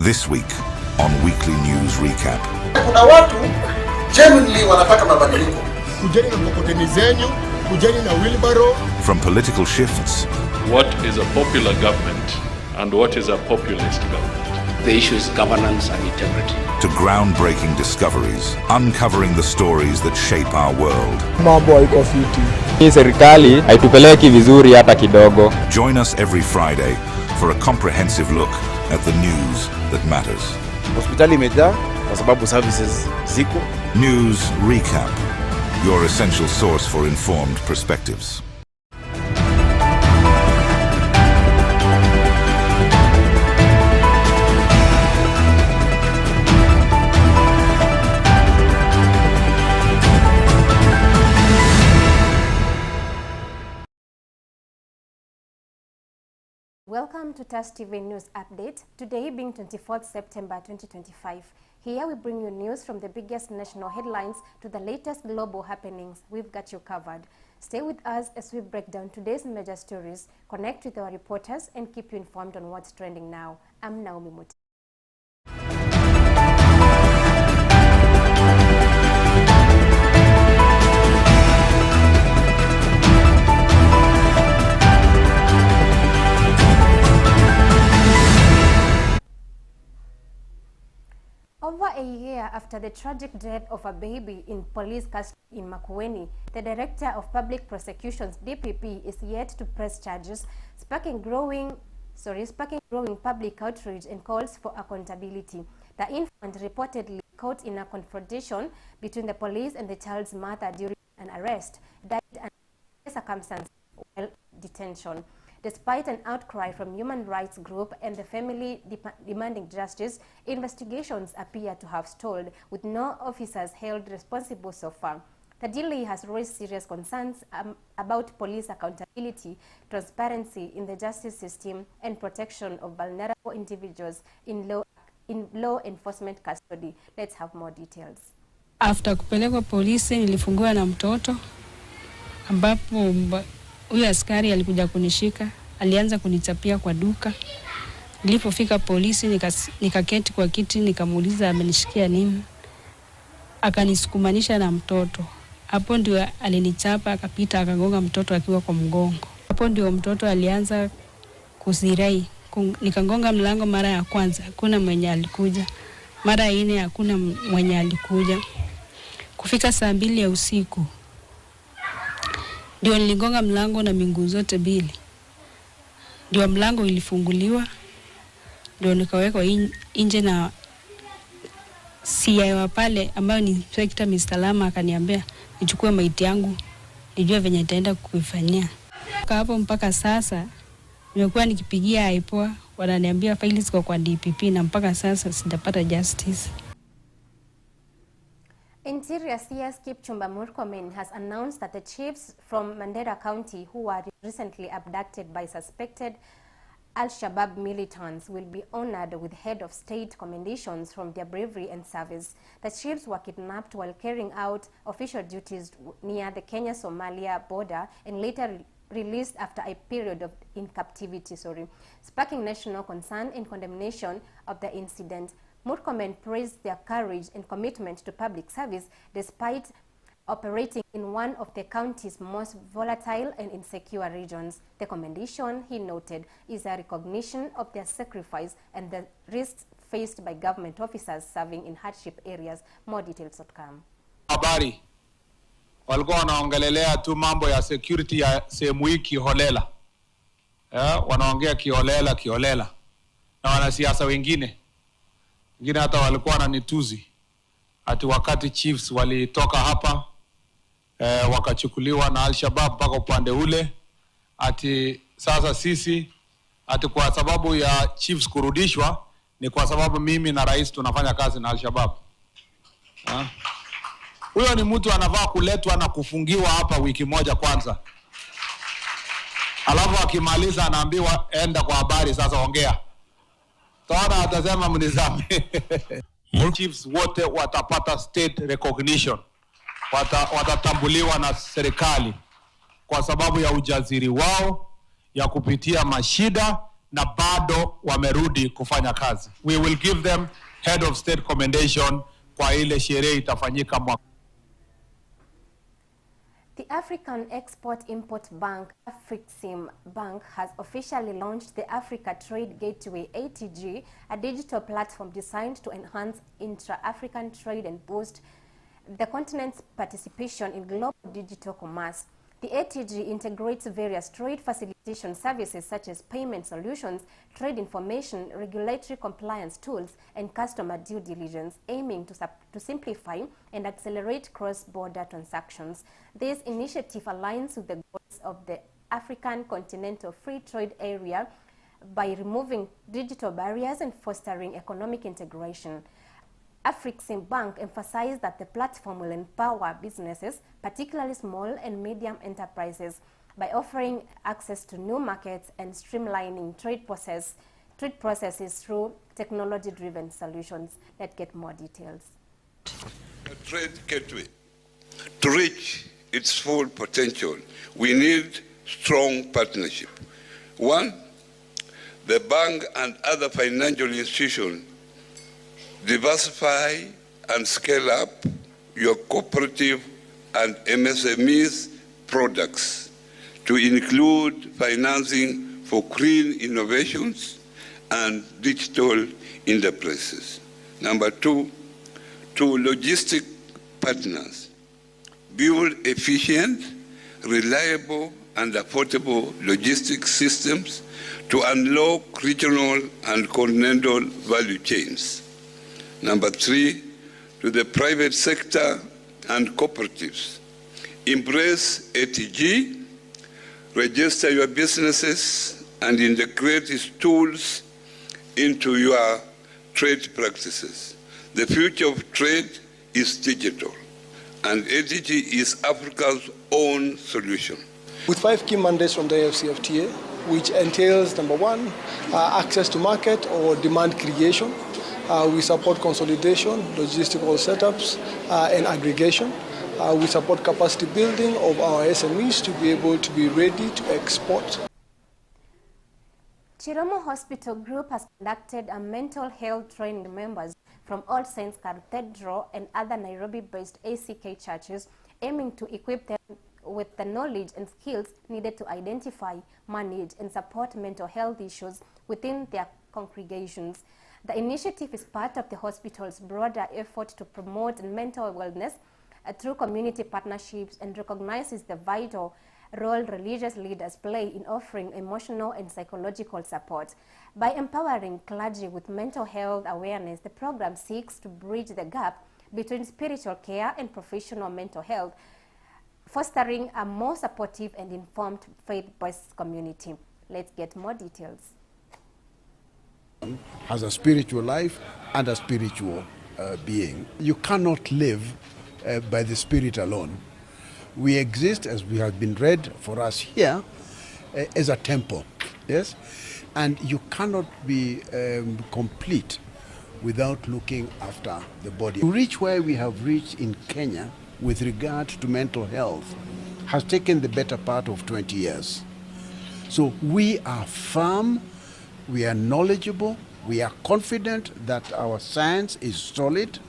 This week on Weekly News Recap. Kuna watu genuinely wanataka mabadiliko. Kujeni na mkokoteni zenyu, kujeni na wheelbarrow. From political shifts. What is a popular government and what is a populist government? The issue is governance and integrity. To groundbreaking discoveries, uncovering the stories that shape our world. Mambo haiko fiti. Hii serikali haitupeleki vizuri hata kidogo. Join us every Friday for a comprehensive look at the news that matters. Hospitali imejaa kwa sababu services ziko. News Recap, your essential source for informed perspectives. Welcome to TAS TV News Update, today being 24th September 2025. Here we bring you news from the biggest national headlines to the latest global happenings. We've got you covered. Stay with us as we break down today's major stories, connect with our reporters, and keep you informed on what's trending now. I'm Naomi Mutemi. Over a year after the tragic death of a baby in police custody in Makueni, the Director of Public Prosecutions (DPP) is yet to press charges, sparking growing public outrage and calls for accountability. The infant, reportedly caught in a confrontation between the police and the child's mother during an arrest, died under circumstances while detention. Despite an outcry from human rights groups and the family demanding justice, investigations appear to have stalled, with no officers held responsible so far. The delay has raised serious concerns about police accountability, transparency in the justice system, and protection of vulnerable individuals in law enforcement custody. Let's have more details. After kupelekwa polisi nilifungua na mtoto ambapo huyu askari alikuja kunishika, alianza kunichapia kwa duka. Nilipofika polisi nikaketi kwa kiti, nikamuuliza amenishikia nini. Akanisukumanisha na mtoto. Hapo ndio alinichapa, akapita akagonga mtoto akiwa kwa mgongo. Hapo ndio mtoto alianza kuzirai. Nikagonga mlango mara ya kwanza, hakuna mwenye alikuja. Mara ya nne hakuna mwenye alikuja. Kufika saa 2 ya usiku ndio niligonga mlango na miguu zote mbili. Ndio mlango ilifunguliwa. Ndio nikawekwa nje na CI wa pale ambayo ni Inspector Mr. Lama akaniambia nichukue maiti yangu nijue venye nitaenda kuifanyia. Kwa hapo mpaka sasa nimekuwa nikipigia IPOA, wananiambia files ziko kwa DPP na mpaka sasa sijapata justice. Interior CS Kipchumba Murkomen has announced that the chiefs from Mandera County who were recently abducted by suspected Al-Shabaab militants will be honored with head of state commendations from their bravery and service. The chiefs were kidnapped while carrying out official duties near the Kenya-Somalia border and later released after a period in captivity, sparking national concern and condemnation of the incident. Murkomen praised their courage and commitment to public service despite operating in one of the county's most volatile and insecure regions. The commendation, he noted, is a recognition of their sacrifice and the risks faced by government officers serving in hardship areas. More details to come. Habari walikuwa wanaongelelea tu mambo ya security ya sehemu hii kiholela. Wanaongea kiholela na wanasiasa wengine hata walikuwa wananituzi ati wakati chiefs walitoka hapa wakachukuliwa na Al-Shabaab mpaka upande ule, ati sasa sisi ati kwa sababu ya chiefs kurudishwa ni kwa sababu mimi na rais tunafanya kazi na Al-Shabaab. Huyo ni mtu anafaa kuletwa na kufungiwa hapa wiki moja kwanza, alafu akimaliza anaambiwa enda kwa habari sasa ongea. Tawana atasema mnizame. Chiefs wote watapata state recognition. Watatambuliwa na serikali kwa sababu ya ujasiri wao ya kupitia mashida na bado wamerudi kufanya kazi. We will give them head of state commendation kwa ile sherehe itafanyika mwaka. The African Export-Import Bank, Afrixim Bank, has officially launched the Africa Trade Gateway (ATG), a digital platform designed to enhance intra-African trade and boost the continent's participation in global digital commerce. The ATG integrates various trade facilitation services such as payment solutions, trade information, regulatory compliance tools, and customer due diligence, aiming to simplify and accelerate cross-border transactions. This initiative aligns with the goals of the African Continental Free Trade Area by removing digital barriers and fostering economic integration. Afrixim Bank emphasized that the platform will empower businesses, particularly small and medium enterprises, by offering access to new markets and streamlining trade processes through technology-driven solutions. Let's get more details. A trade gateway, to reach its full potential, we need strong partnership. One, the bank and other financial institutions diversify and scale up your cooperative and MSMEs products to include financing for green innovations and digital enterprises. Number two, to logistic partners, build efficient, reliable, and affordable logistics systems to unlock regional and continental value chains. Number three, to the private sector and cooperatives, embrace ATG, register your businesses, and integrate its tools into your trade practices. The future of trade is digital, and ATG is Africa's own solution. With 5 key mandates from the AFCFTA, which entails, number one, access to market or demand creation. We support consolidation, logistical setups, and aggregation. We support capacity building of our SMEs to be able to be ready to export. Chiromo Hospital Group has conducted a mental health training members from All Saints Cathedral and other Nairobi-based ACK churches, aiming to equip them with the knowledge and skills needed to identify, manage, and support mental health issues within their congregations. The initiative is part of the hospital's broader effort to promote mental wellness through community partnerships and recognizes the vital role religious leaders play in offering emotional and psychological support. By empowering clergy with mental health awareness, the program seeks to bridge the gap between spiritual care and professional mental health, fostering a more supportive and informed faith-based community. Let's get more details. Has a spiritual life and a spiritual being. You cannot live by the Spirit alone. We exist, as we have been read for us here, as a temple, yes? And you cannot be complete without looking after the body. To reach where we have reached in Kenya with regard to mental health has taken the better part of 20 years. So we are firm, we are knowledgeable, we are confident that our science is solid.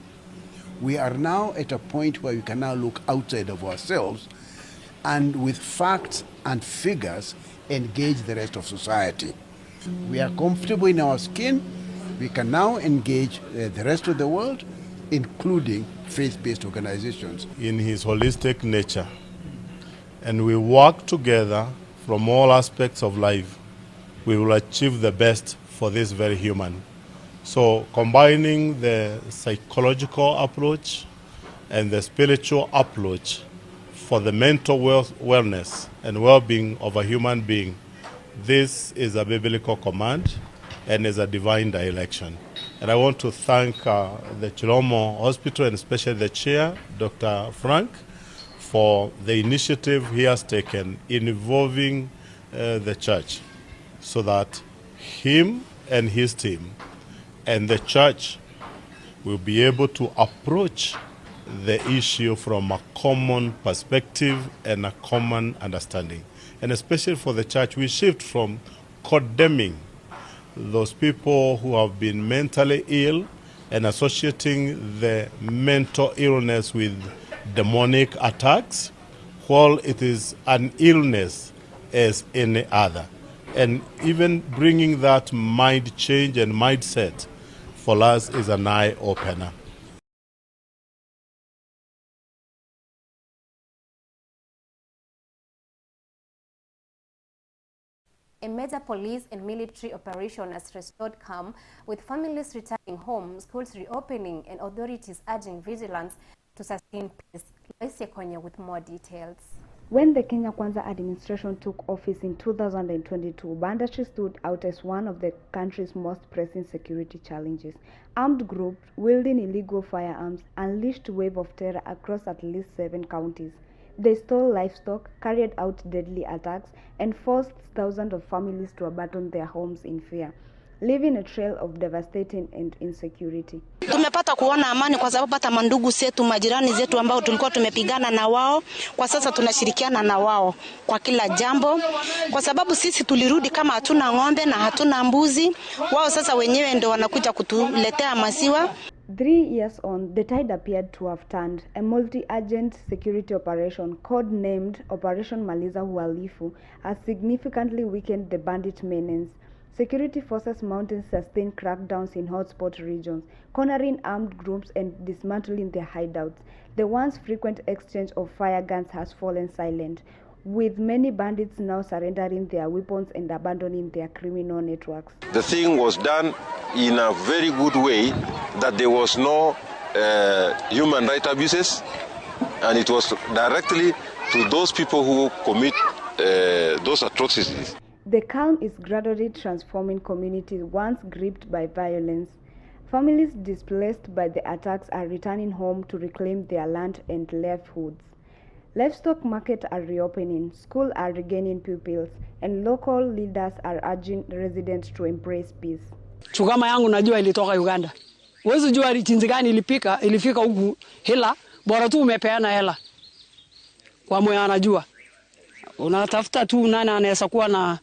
We are now at a point where we can now look outside of ourselves and with facts and figures engage the rest of society. We are comfortable in our skin. We can now engage the rest of the world, including faith-based organizations. In his holistic nature, and we work together from all aspects of life, we will achieve the best for this very human. So combining the psychological approach and the spiritual approach for the mental wellness and well-being of a human being, this is a biblical command and is a divine direction. And I want to thank the Chiromo Hospital and especially the chair, Dr. Frank, for the initiative he has taken in involving the church so that him and his team and the church will be able to approach the issue from a common perspective and a common understanding. And especially for the church, we shift from condemning those people who have been mentally ill and associating the mental illness with demonic attacks, while it is an illness as any other. And even bringing that mind change and mindset for us is an eye-opener. A major police and military operation has restored calm, with families returning home, schools reopening, and authorities urging vigilance to sustain peace. Loisia Konya with more details. When the Kenya Kwanza administration took office in 2022, banditry stood out as one of the country's most pressing security challenges. Armed groups wielding illegal firearms unleashed a wave of terror across at least 7 counties. They stole livestock, carried out deadly attacks, and forced thousands of families to abandon their homes in fear, leaving a trail of devastating and insecurity. Tumepata kuona amani kwa sababu hata mandugu zetu, majirani zetu ambao tulikuwa tumepigana na wao, kwa sasa tunashirikiana na wao kwa kila jambo, kwa sababu sisi tulirudi kama hatuna ng'ombe na hatuna mbuzi. Wao sasa wenyewe ndio wanakuja kutuletea maziwa. 3 years on, the tide appeared to have turned. A multi-agent security operation, code-named Operation Maliza Uhalifu, has significantly weakened the bandit menace. Security forces mounted sustained crackdowns in hotspot regions, cornering armed groups and dismantling their hideouts. The once frequent exchange of fire guns has fallen silent, with many bandits now surrendering their weapons and abandoning their criminal networks. The thing was done in a very good way, that there was no human rights abuses, and it was directly to those people who commit those atrocities. The calm is gradually transforming communities once gripped by violence. Families displaced by the attacks are returning home to reclaim their land and livelihoods. Livestock markets are reopening, schools are regaining pupils, and local leaders are urging residents to embrace peace. Chugama yangu najua ilitoka Uganda. Wewe jua jinsi gani ilifika huku, hela bora tu umepeana hela. Kwa mwenye anajua. Unatafuta tu nani anaweza kuwa na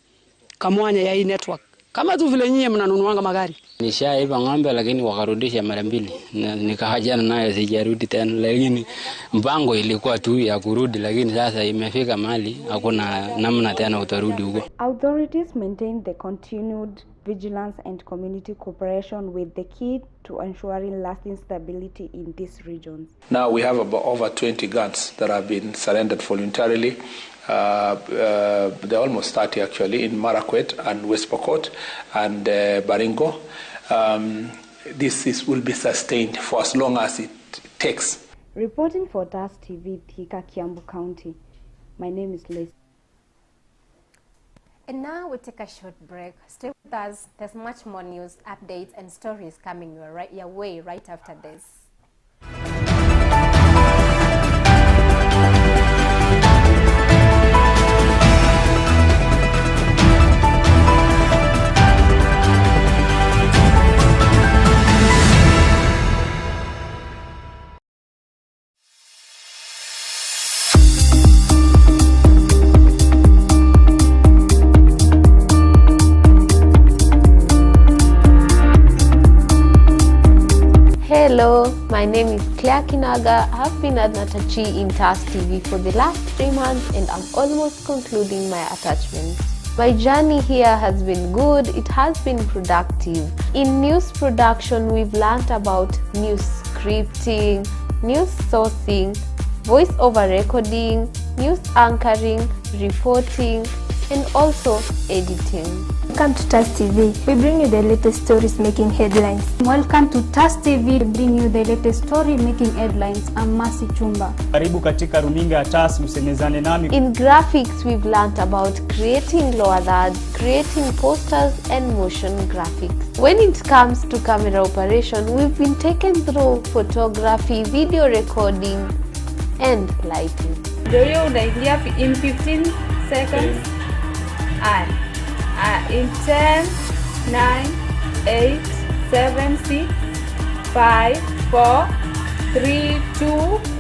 kamwanya ya hii network. Kama tu vile nyinyi mnanunuanga magari. Nishaiba ng'ombe lakini wakarudisha mara mbili. Nikahajana nayo sijarudi tena, lakini mpango ilikuwa tu ya kurudi, lakini sasa imefika mahali hakuna namna tena utarudi huko. Authorities maintain the continued vigilance and community cooperation with the key to ensuring lasting stability in these regions. Now we have about over 20 guns that have been surrendered voluntarily. They're almost 30 actually in Marakwet and West Pokot and Baringo. This will be sustained for as long as it takes. Reporting for TAS TV, Thika, Kiambu County. My name is Liz. And now we take a short break. Stay with us. There's much more news, updates, and stories coming your way right after this. Hello, my name is Claire Kinaga. I've been at Natachi in TAS TV for the last 3 months and I'm almost concluding my attachment. My journey here has been good, it has been productive. In news production, we've learned about news scripting, news sourcing, voice-over recording, news anchoring, reporting, and also editing. Welcome to TAS TV. We bring you the latest stories making headlines. Welcome to TAS TV. We bring you the latest story making headlines. I'm Masi Chumba. Karibu katika runinga ya TAS, msemezane nami. In graphics, we've learned about creating lower thirds, creating posters and motion graphics. When it comes to camera operation, we've been taken through photography, video recording, and lighting. Video unaingia in 15 seconds. In 10, 9, 8, 7, 6, 5, 4, 3, 2,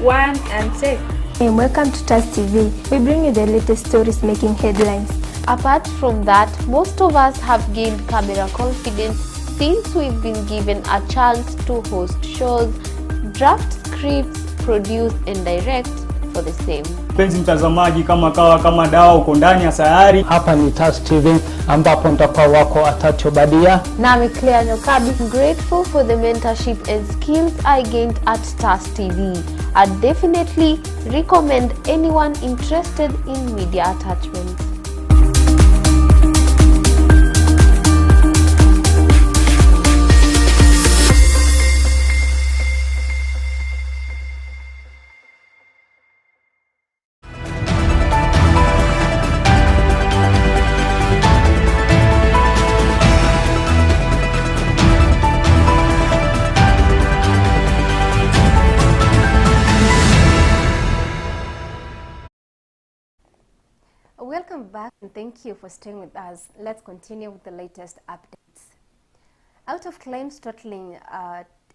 1, and check. Welcome to TAS TV. We bring you the latest stories making headlines. Apart from that, most of us have gained camera confidence since we've been given a chance to host shows, draft scripts, produce and direct for the same. Penzi mtazamaji, kama kawa kama dawa uko ndani ya sayari. Hapa ni TAS TV ambapo mtakuwa wako Atacho Badia. Nami Claire Nyokabi, grateful for the mentorship and skills I gained at TAS TV. I definitely recommend anyone interested in media attachment. Welcome back and thank you for staying with us. Let's continue with the latest updates. Out of claims totaling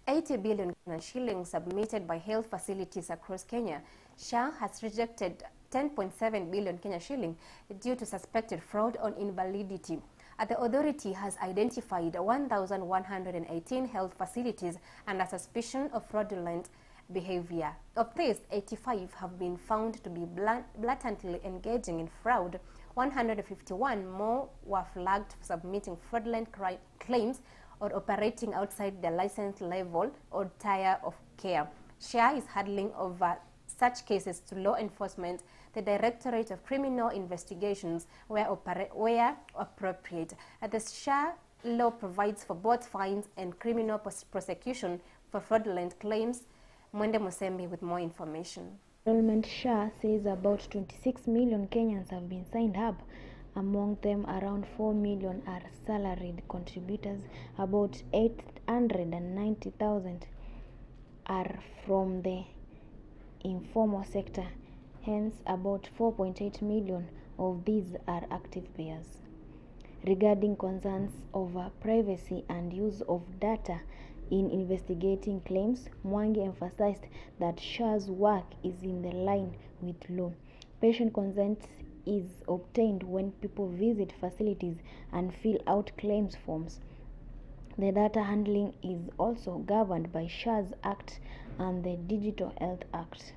80 billion shillings submitted by health facilities across Kenya, SHA has rejected 10.7 billion Kenya shilling due to suspected fraud on invalidity. The authority has identified 1,118 health facilities under suspicion of fraudulent behavior. Of these, 85 have been found to be blatantly engaging in fraud. 151 more were flagged for submitting fraudulent claims or operating outside the licensed level or tier of care. SHA is handling over such cases to law enforcement, the Directorate of Criminal Investigations, where appropriate. The SHA law provides for both fines and criminal prosecution for fraudulent claims. Mwende Musembi with more information. Enrollment SHA says about 26 million Kenyans have been signed up. Among them, around 4 million are salaried contributors. About 890,000 are from the informal sector. Hence, about 4.8 million of these are active payers. Regarding concerns over privacy and use of data in investigating claims, Mwangi emphasized that SHA's work is in the line with law. Patient consent is obtained when people visit facilities and fill out claims forms. The data handling is also governed by SHA's Act and the Digital Health Act.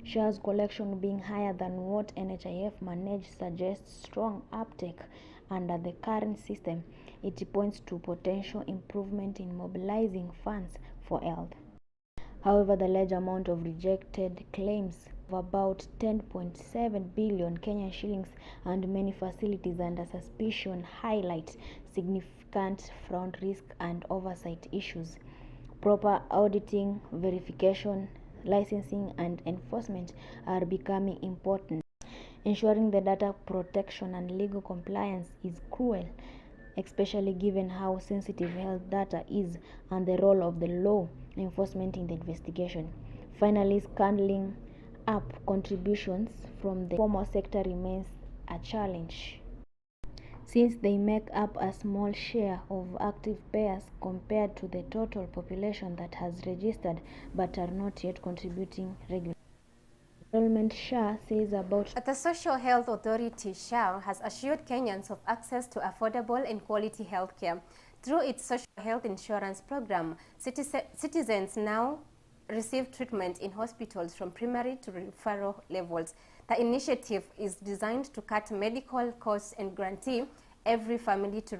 SHA's collection being higher than what NHIF managed suggests strong uptake under the current system. It points to potential improvement in mobilizing funds for health. However, the large amount of rejected claims of about 10.7 billion Kenyan shillings and many facilities under suspicion highlight significant fraud risk and oversight issues. Proper auditing, verification, licensing and enforcement are becoming important. Ensuring the data protection and legal compliance is crucial, especially given how sensitive health data is and the role of the law enforcement in the investigation. Finally, scaling up contributions from the formal sector remains a challenge, since they make up a small share of active payers compared to the total population that has registered but are not yet contributing regularly. Enrollment SHA says about the Social Health Authority SHA has assured Kenyans of access to affordable and quality health care. Through its social health insurance program, citizens now receive treatment in hospitals from primary to referral levels. The initiative is designed to cut medical costs and guarantee every family the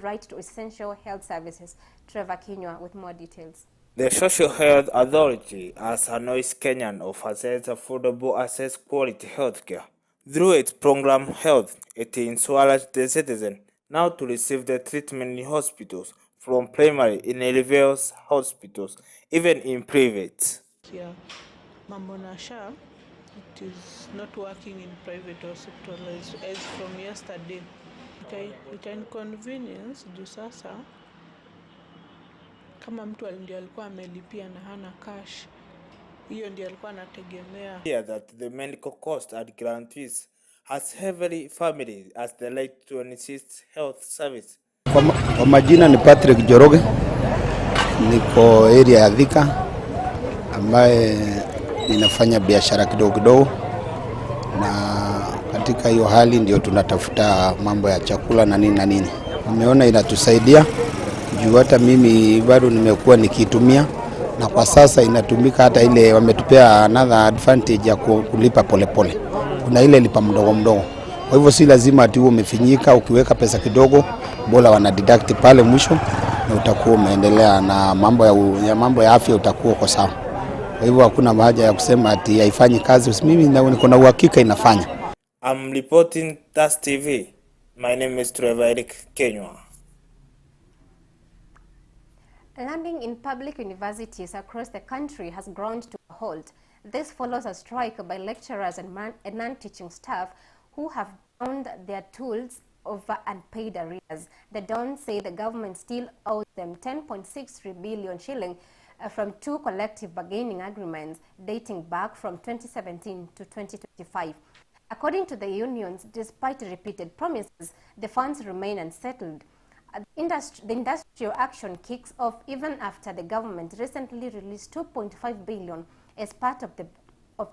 right to essential health services. Trevor Kinywa with more details. The Social Health Authority has announced Kenyan of affordable access quality health care. Through its program Health, it ensures the citizen now to receive the treatment in hospitals, from primary in various hospitals, even in private. Yeah, mambo na SHA, it is not working in private hospitals as from yesterday. It inconvenience juu sasa kama mtu ndiye alikuwa amelipia na hana cash, hiyo ndiye alikuwa anategemea. Here that the medical cost and guarantees has heavily families as the right to assist health service. Kwa majina ni Patrick Joroge, niko area ya Thika ambaye ninafanya biashara kidogo kidogo, na katika hiyo hali ndio tunatafuta mambo ya chakula na nini na nini. Nimeona inatusaidia juu hata mimi bado nimekuwa nikitumia, na kwa sasa inatumika. Hata ile wametupea another advantage ya kulipa polepole pole. Kuna ile lipa mdogo mdogo, kwa hivyo si lazima ati uwe umefinyika. Ukiweka pesa kidogo bora wana deduct pale mwisho na utakuwa umeendelea na mambo ya afya, utakuwa kwa sawa. Kwa hivyo hakuna haja ya kusema ati haifanyi kazi. Mimi niko na uhakika inafanya. I'm reporting TAS TV. My name is Trevor Eric Kenywa. Learning in public universities across the country has ground to a halt. This follows a strike by lecturers and non-teaching staff who have found their tools over unpaid arrears. The Dons say the government still owes them 10.63 billion shilling from 2 collective bargaining agreements dating back from 2017 to 2025. According to the unions, despite repeated promises, the funds remain unsettled. The industrial action kicks off even after the government recently released 2.5 billion as part of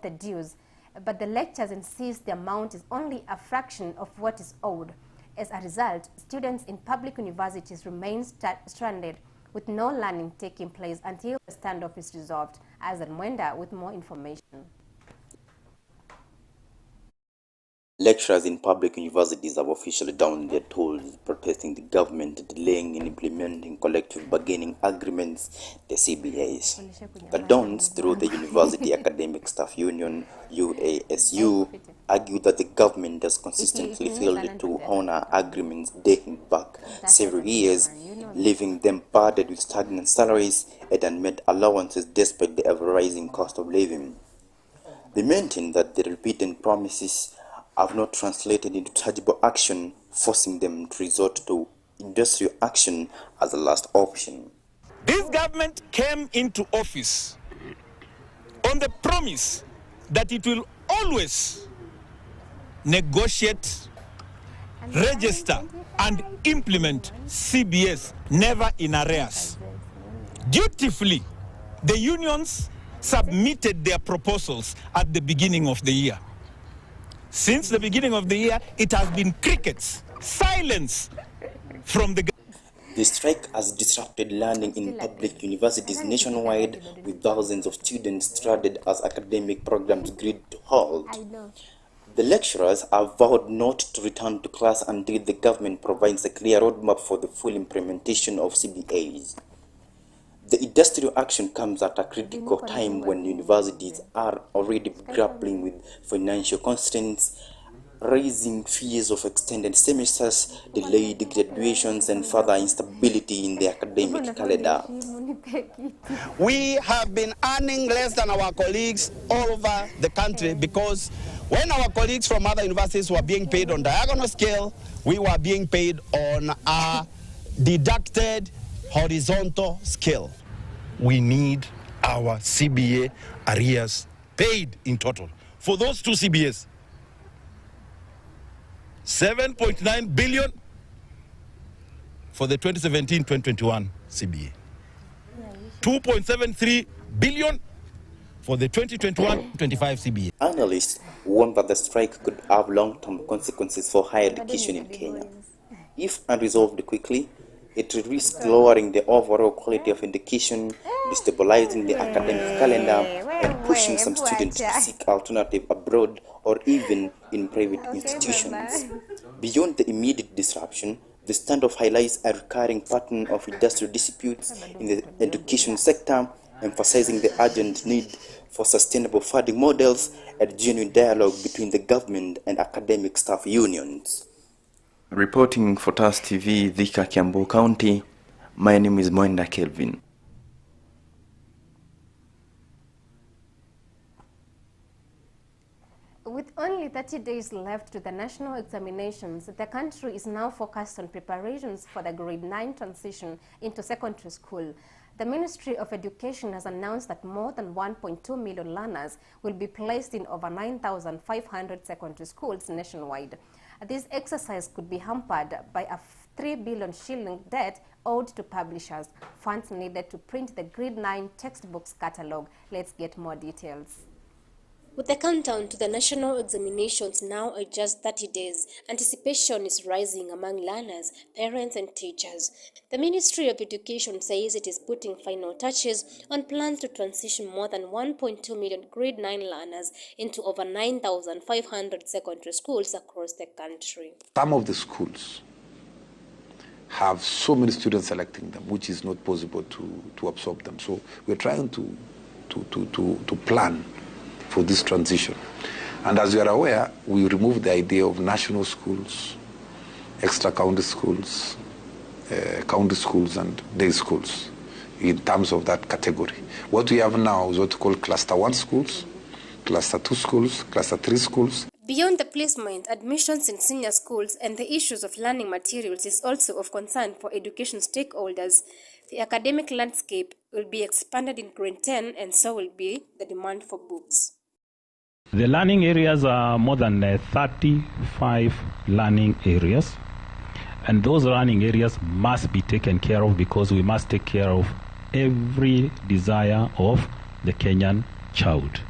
the dues. But the lecturers insist the amount is only a fraction of what is owed. As a result, students in public universities remain stranded with no learning taking place until the standoff is resolved. Azan Mwenda with more information. Lecturers in public universities have officially downed their tools, protesting the government delaying in implementing collective bargaining agreements, the CBAs. The Dons, through the University Academic Staff Union, UASU, argue that the government has consistently failed to honor agreements dating back several years, leaving them burdened with stagnant salaries and unmet allowances despite the ever-rising cost of living. They maintain that the repeated promises have not translated into tangible action, forcing them to resort to industrial action as a last option. This government came into office on the promise that it will always negotiate, register, and implement CBS, never in arrears. Dutifully, the unions submitted their proposals at the beginning of the year. Since the beginning of the year, it has been crickets, silence from the government. The strike has disrupted learning in public universities nationwide, with thousands of students stranded as academic programs grid to halt. The lecturers have vowed not to return to class until the government provides a clear roadmap for the full implementation of CBAs. The industrial action comes at a critical time when universities are already grappling with financial constraints, raising fears of extended semesters, delayed graduations, and further instability in the academic calendar. We have been earning less than our colleagues all over the country because when our colleagues from other universities were being paid on diagonal scale, we were being paid on a deducted horizontal scale. We need our CBA arrears paid in total. For those two CBAs, 7.9 billion for the 2017-2021 CBA. 2.73 billion for the 2021-25 CBA. Analysts warn that the strike could have long-term consequences for higher education in Kenya. If unresolved quickly, it will risk lowering the overall quality of education, destabilizing the academic calendar, and pushing some students to seek alternatives abroad or even in private institutions. Beyond the immediate disruption, the standoff highlights a recurring pattern of industrial disputes in the education sector, emphasizing the urgent need for sustainable funding models and genuine dialogue between the government and academic staff unions. Reporting for TAS TV, Thika, Kiambu County, my name is Mwenda Kelvin. With only 30 days left to the national examinations, the country is now focused on preparations for the grade 9 transition into secondary school. The Ministry of Education has announced that more than 1.2 million learners will be placed in over 9,500 secondary schools nationwide. This exercise could be hampered by a 3 billion shilling debt owed to publishers, funds needed to print the grade 9 textbooks catalogue. Let's get more details. With the countdown to the national examinations now at just 30 days, anticipation is rising among learners, parents and teachers. The Ministry of Education says it is putting final touches on plans to transition more than 1.2 million grade 9 learners into over 9,500 secondary schools across the country. Some of the schools have so many students selecting them, which is not possible to absorb them. So we're trying to plan for this transition. And as you are aware, we removed the idea of national schools, extra county schools, and day schools in terms of that category. What we have now is what we call cluster 1 schools, cluster 2 schools, cluster 3 schools. Beyond the placement, admissions in senior schools and the issues of learning materials is also of concern for education stakeholders. The academic landscape will be expanded in grade 10 and so will be the demand for books. The learning areas are more than 35 learning areas, and those learning areas must be taken care of because we must take care of every desire of the Kenyan child.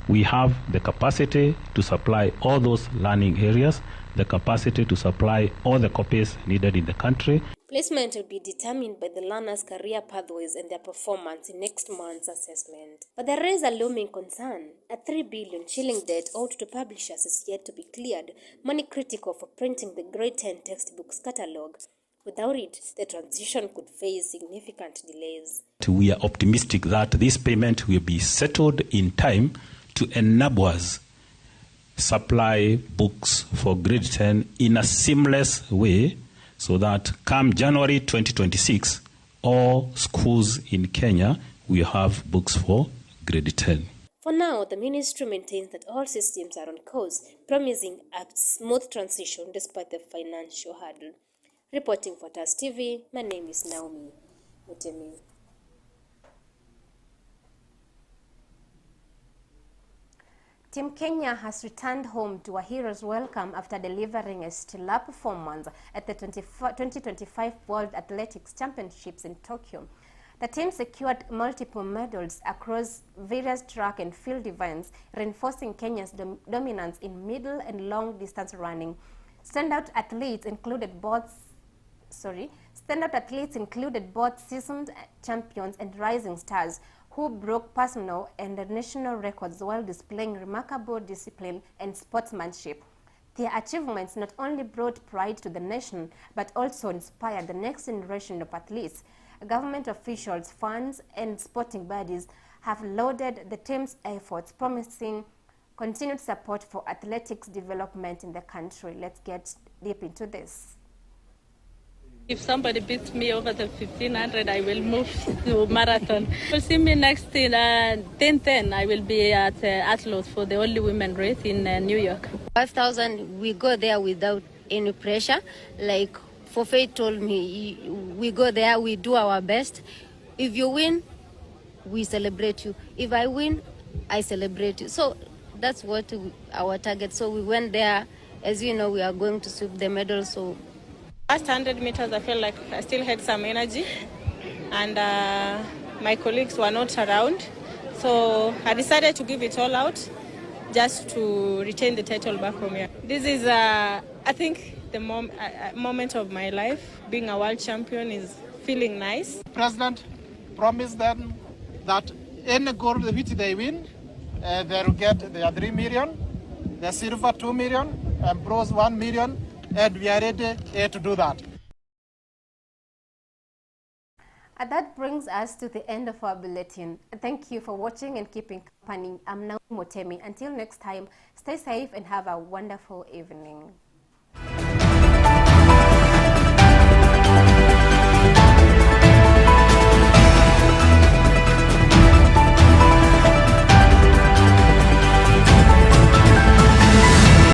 We have the capacity to supply all those learning areas, the capacity to supply all the copies needed in the country. Placement will be determined by the learners' career pathways and their performance in next month's assessment. But there is a looming concern. A 3 billion shilling debt owed to publishers is yet to be cleared, money critical for printing the grade 10 textbooks catalogue. Without it, the transition could face significant delays. We are optimistic that this payment will be settled in time to enable us supply books for grade 10 in a seamless way, so that come January 2026, all schools in Kenya will have books for grade 10. For now, the ministry maintains that all systems are on course, promising a smooth transition despite the financial hurdle. Reporting for TAS TV, my name is Naomi Mutemi. Team Kenya has returned home to a hero's welcome after delivering a stellar performance at the 2025 World Athletics Championships in Tokyo. The team secured multiple medals across various track and field events, reinforcing Kenya's dominance in middle and long distance running. Standout athletes included both seasoned champions and rising stars who broke personal and national records while displaying remarkable discipline and sportsmanship. Their achievements not only brought pride to the nation, but also inspired the next generation of athletes. Government officials, fans, and sporting bodies have lauded the team's efforts, promising continued support for athletics development in the country. Let's get deep into this. If somebody beats me over the 1500, I will move to marathon. You'll see me next in 10:10. I will be at Atlas for the only women race in New York. 5,000, we go there without any pressure. Like Forfait told me, we go there, we do our best. If you win, we celebrate you. If I win, I celebrate you. So that's what our target. So we went there. As you know, we are going to sweep the medal. So last 100 meters, I felt like I still had some energy, and my colleagues were not around. So I decided to give it all out just to retain the title back home here. This is, I think, the moment of my life. Being a world champion is feeling nice. President promised them that any gold which they win, they will get their 3 million, the silver 2 million, and bronze 1 million. And we are ready to do that. And that brings us to the end of our bulletin. Thank you for watching and keeping company. I'm Naomi Mutemi. Until next time, stay safe and have a wonderful evening.